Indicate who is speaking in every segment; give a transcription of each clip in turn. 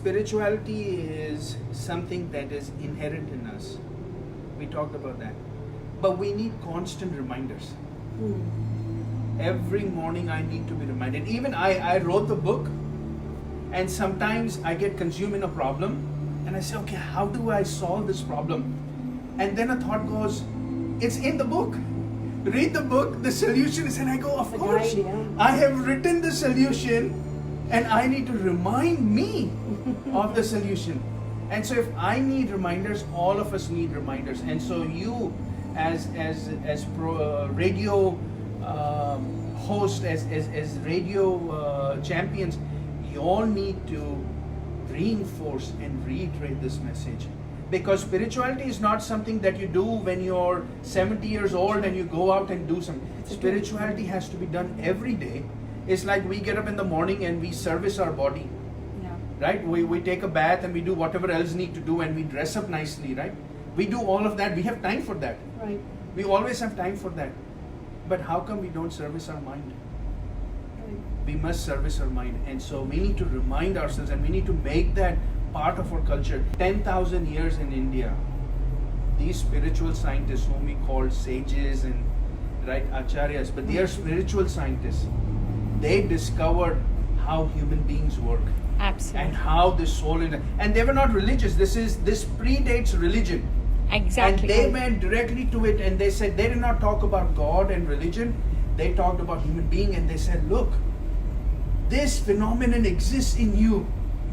Speaker 1: spirituality is something that is inherent in us. We talked about that. But we need constant reminders. Every morning I need to be reminded. Even I wrote the book, and sometimes I get consumed in a problem and I say, okay, how do I solve this problem? And then a thought goes, it's in the book. Read the book, the solution is, and I go, of course, I have written the solution and I need to remind me of the solution. And so if I need reminders, all of us need reminders. And so you as radio host, as radio champions, you all need to reinforce and reiterate this message. Because spirituality is not something that you do when you're 70 years old and you go out and do something. Spirituality has to be done every day. It's like we get up in the morning and we service our body. Right? We take a bath and we do whatever else need to do, and we dress up nicely, right? We do all of that. We have time for that.
Speaker 2: Right.
Speaker 1: We always have time for that. But how come we don't service our mind?
Speaker 2: Right.
Speaker 1: We must service our mind. And so we need to remind ourselves, and we need to make that part of our culture. 10,000 years in India, these spiritual scientists whom we call sages and acharyas, but they are spiritual scientists. They discovered how human beings work.
Speaker 3: Absolutely.
Speaker 1: And how the soul and they were not religious. This predates religion.
Speaker 3: Exactly.
Speaker 1: And they went directly to it, and they said they did not talk about God and religion. They talked about human being, and they said, look, this phenomenon exists in you.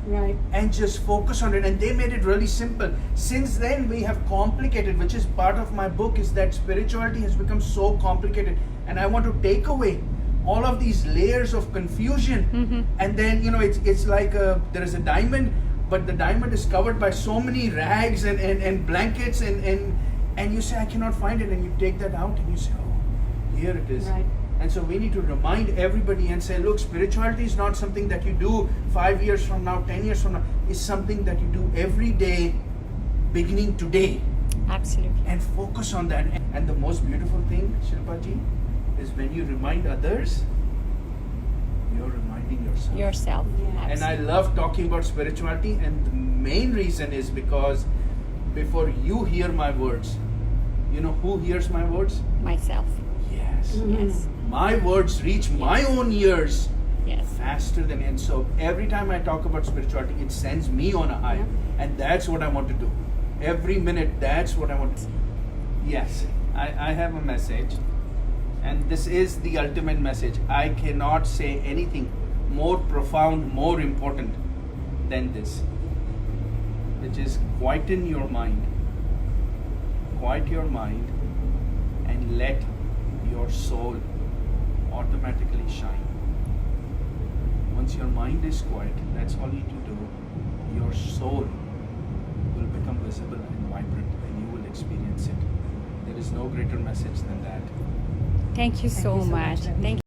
Speaker 2: Right.
Speaker 1: And just focus on it. And they made it really simple. Since then we have complicated, which is part of my book, is that spirituality has become so complicated, and I want to take away all of these layers of confusion. And then it's like there is a diamond, but the diamond is covered by so many rags and blankets, and you say, I cannot find it, and you take that out and you say, oh, here it is.
Speaker 2: Right.
Speaker 1: And so we need to remind everybody and say, look, spirituality is not something that you do 5 years from now, 10 years from now. It's something that you do every day, beginning today.
Speaker 3: Absolutely.
Speaker 1: And focus on that. And the most beautiful thing, Shilpa ji, is when you remind others, you're reminding yourself.
Speaker 3: Yourself.
Speaker 2: Yeah.
Speaker 1: And I love talking about spirituality, and the main reason is because before you hear my words, you know who hears my words?
Speaker 3: Myself.
Speaker 1: Yes.
Speaker 3: Yes.
Speaker 1: My words reach my own ears
Speaker 3: Yes.
Speaker 1: faster than, and so every time I talk about spirituality, it sends me on a high. And that's what I want to do. Every minute, that's what I want to do. Yes, I have a message. And this is the ultimate message. I cannot say anything more profound, more important than this, which is quieten your mind. Quiet your mind and let your soul automatically shine. Once your mind is quiet, that's all you need to do. Your soul will become visible and vibrant, and you will experience it. There is no greater message than that.
Speaker 3: Thank you so
Speaker 2: you so much,
Speaker 3: much.
Speaker 2: Ravi.
Speaker 3: Thank